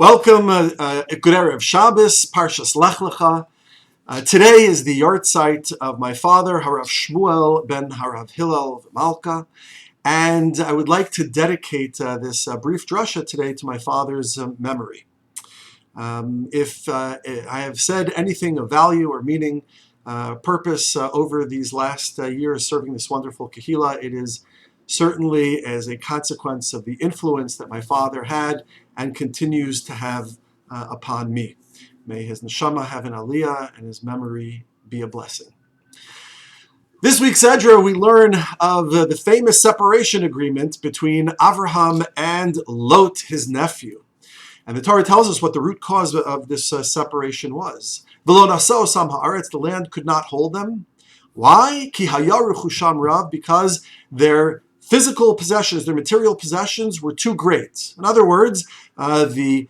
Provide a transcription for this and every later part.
Welcome, good Erev Shabbos, Parshas Lecha. Today is the yahrzeit of my father, Harav Shmuel ben Harav Hillel of Malka, and I would like to dedicate this brief drasha today to my father's memory. If I have said anything of value or meaning, purpose over these last years serving this wonderful kahila, it is certainly as a consequence of the influence that my father had and continues to have upon me. May his neshama have an aliyah and his memory be a blessing. This week's Edra, we learn of the famous separation agreement between Avraham and Lot, his nephew. And the Torah tells us what the root cause of this separation was. V'lo nasa'o sam ha'aretz, the land could not hold them. Why? Ki hayaru chusham rav, because their physical possessions, their material possessions were too great. In other words, the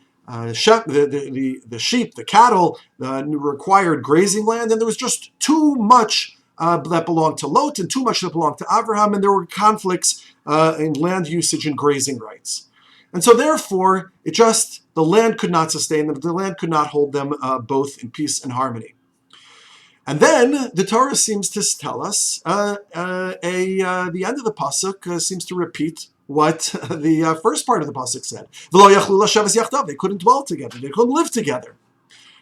sheep, the cattle required grazing land, and there was just too much that belonged to Lot and too much that belonged to Avraham, and there were conflicts in land usage and grazing rights. And so therefore, the land could not sustain them, the land could not hold them both in peace and harmony. And then the Torah seems to tell us, the end of the pasuk seems to repeat what the first part of the pasuk said. They couldn't dwell together, they couldn't live together.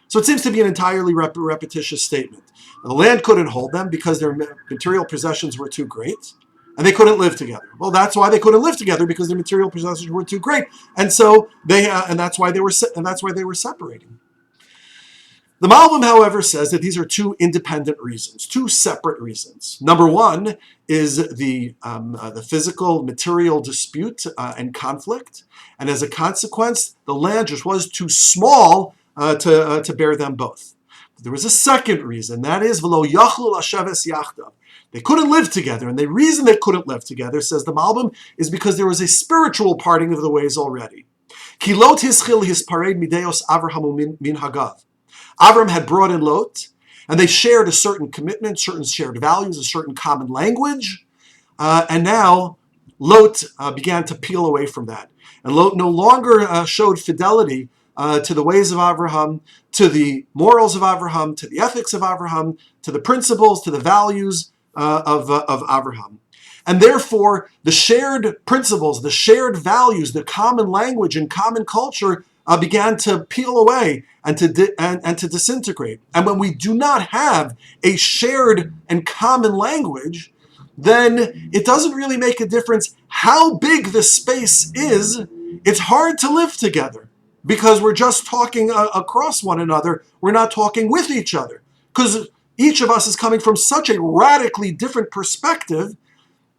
So it seems to be an entirely repetitious statement. The land couldn't hold them because their material possessions were too great, and they couldn't live together. Well, that's why they couldn't live together, because their material possessions were too great, and so that's why they were separating. The Malbim, however, says that these are two independent reasons, two separate reasons. Number one is the physical, material dispute and conflict, and as a consequence, the land just was too small to bear them both. But there was a second reason, that is, v'lo yachlu lasheves yachdav. They couldn't live together, and the reason they couldn't live together, says the Malbim, is because there was a spiritual parting of the ways already. Ki Lot hischil hispared mideos Avraham min hagav. Avram had brought in Lot, and they shared a certain commitment, certain shared values, a certain common language, and now Lot began to peel away from that. And Lot no longer showed fidelity to the ways of Avraham, to the morals of Avraham, to the ethics of Avraham, to the principles, to the values of Avraham. And therefore, the shared principles, the shared values, the common language and common culture began to peel away and to disintegrate. And when we do not have a shared and common language, then it doesn't really make a difference how big the space is. It's hard to live together because we're just talking across one another. We're not talking with each other because each of us is coming from such a radically different perspective.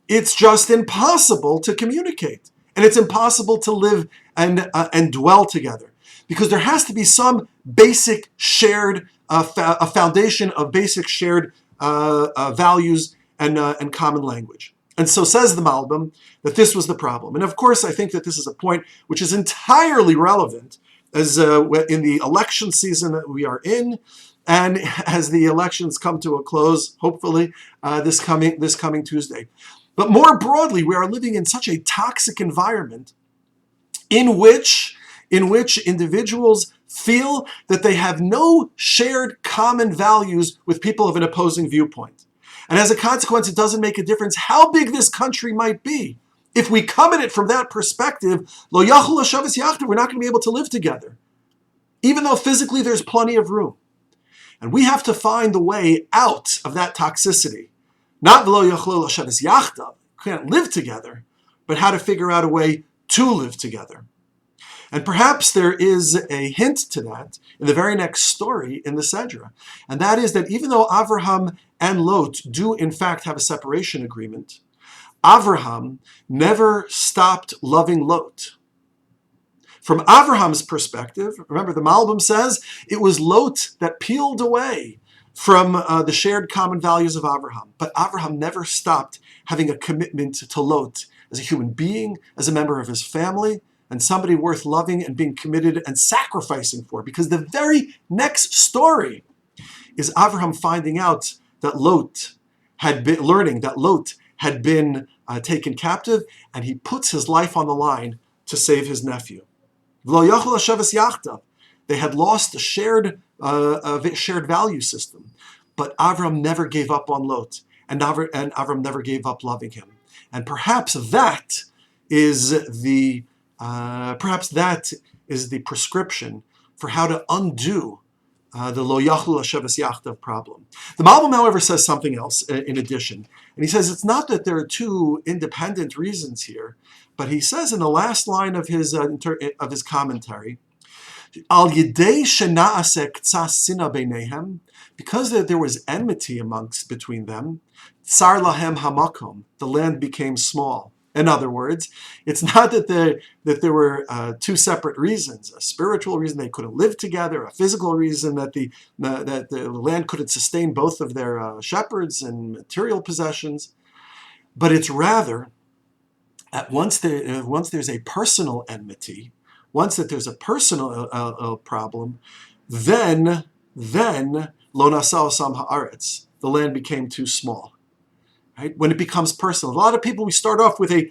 It's just impossible to communicate. And it's impossible to live and dwell together, because there has to be some basic shared, a foundation of basic shared values and common language. And so says the Malbim that this was the problem. And of course, I think that this is a point which is entirely relevant as in the election season that we are in, and as the elections come to a close, hopefully this coming Tuesday. But more broadly, we are living in such a toxic environment in which individuals feel that they have no shared common values with people of an opposing viewpoint. And as a consequence, it doesn't make a difference how big this country might be. If we come at it from that perspective, lo yachlu lashavas yachdav, we're not going to be able to live together, even though physically there's plenty of room. And we have to find the way out of that toxicity. Not v'lo yachlu lashavas yachdav, can't live together, but how to figure out a way to live together. And perhaps there is a hint to that in the very next story in the Sedra. And that is that even though Avraham and Lot do in fact have a separation agreement, Avraham never stopped loving Lot. From Avraham's perspective, remember the Malbim says, it was Lot that peeled away from the shared common values of Avraham. But Avraham never stopped having a commitment to Lot as a human being, as a member of his family, and somebody worth loving and being committed and sacrificing for. Because the very next story is Avraham finding out that Lot had been taken captive, and he puts his life on the line to save his nephew. V'lo yachol hashavas yachdav. They had lost a shared value system. But Avram never gave up on Lot, and Avram never gave up loving him. And perhaps that is the prescription for how to undo the lo yachlu hashavas yachdav problem. The Malbim, however, says something else in addition. And he says it's not that there are two independent reasons here, but he says in the last line of his commentary, Al yidei shena'aseh ktsas sina beinehem, because there was enmity between them, tsar lahem hamakom, the land became small. In other words, it's not that there were two separate reasons: a spiritual reason they couldn't live together, a physical reason that the land couldn't sustain both of their shepherds and material possessions. But it's rather once there's a personal enmity, once that there's a personal problem, then lo nasao sam haaretz, the land became too small. Right? When it becomes personal, a lot of people, we start off with a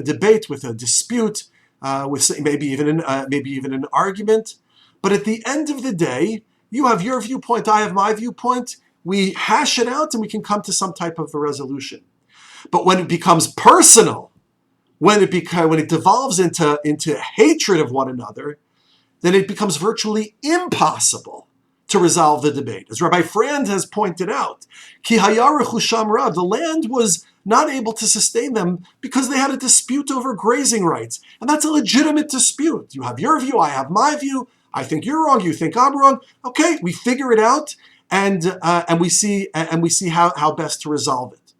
debate, with a dispute, with maybe even an argument. But at the end of the day, you have your viewpoint, I have my viewpoint. We hash it out, and we can come to some type of a resolution. But when it becomes personal, when it devolves into hatred of one another, then it becomes virtually impossible to resolve the debate. As Rabbi Frand has pointed out, Ki hayarechu sham rav, the land was not able to sustain them because they had a dispute over grazing rights. And that's a legitimate dispute. You have your view, I have my view. I think you're wrong, you think I'm wrong. Okay, we figure it out, and we see how best to resolve it.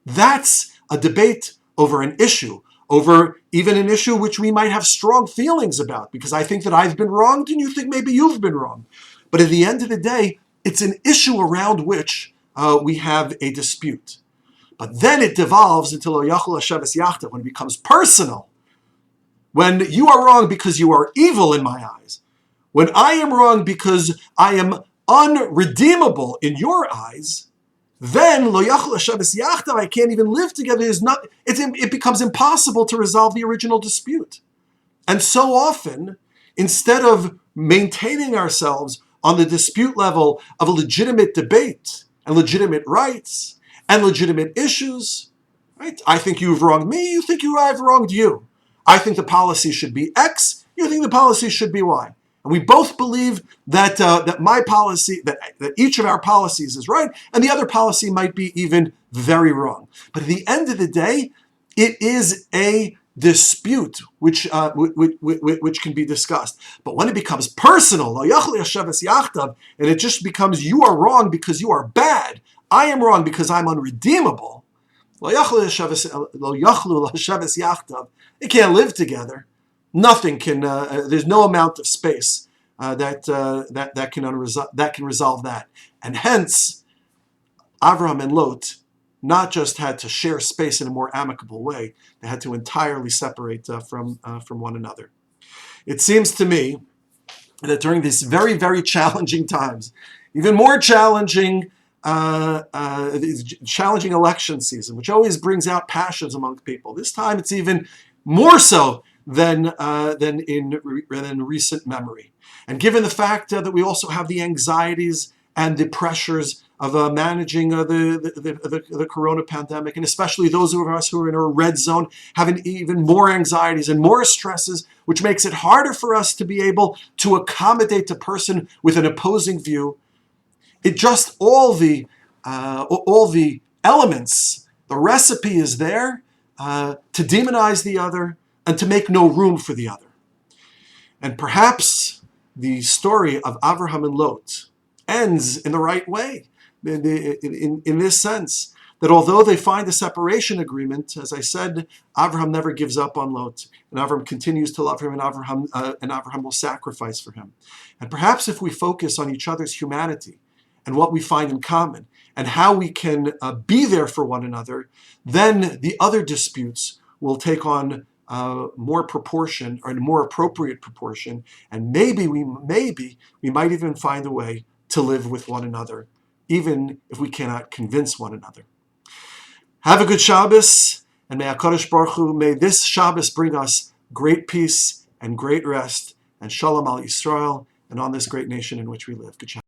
That's a debate over an issue, over even an issue which we might have strong feelings about, because I think that I've been wronged and you think maybe you've been wrong. But at the end of the day, it's an issue around which we have a dispute. But then it devolves into lo yachol hashavas yachdav, when it becomes personal. When you are wrong because you are evil in my eyes. When I am wrong because I am unredeemable in your eyes, then lo yachol hashavas yachdav, I can't even live together. It becomes impossible to resolve the original dispute. And so often, instead of maintaining ourselves on the dispute level of a legitimate debate and legitimate rights and legitimate issues, right? I think you've wronged me, you think I've wronged you. I think the policy should be X, you think the policy should be Y. And we both believe that my policy, that each of our policies is right, and the other policy might be even very wrong. But at the end of the day, it is a dispute which can be discussed. But when it becomes personal, and it just becomes you are wrong because you are bad, I am wrong because I'm unredeemable, they can't live together. Nothing can. There's no amount of space that can resolve that. And hence, Avraham and Lot not just had to share space in a more amicable way; they had to entirely separate from one another. It seems to me that during these very, very challenging times, even more challenging election season, which always brings out passions among people. This time, it's even more so than in recent memory. And given the fact that we also have the anxieties and the pressures of managing the corona pandemic, and especially those of us who are in a red zone, having even more anxieties and more stresses, which makes it harder for us to be able to accommodate a person with an opposing view. It just all the elements, the recipe is there to demonize the other and to make no room for the other. And perhaps the story of Avraham and Lot ends in the right way, in this sense, that although they find a separation agreement, as I said, Avraham never gives up on Lot, and Avraham continues to love him, and Avraham will sacrifice for him. And perhaps if we focus on each other's humanity and what we find in common, and how we can be there for one another, then the other disputes will take on more proportion, or a more appropriate proportion, and maybe we might even find a way to live with one another, even if we cannot convince one another. Have a good Shabbos, and may HaKadosh Baruch Hu, may this Shabbos bring us great peace and great rest and Shalom al Yisrael and on this great nation in which we live. Good job.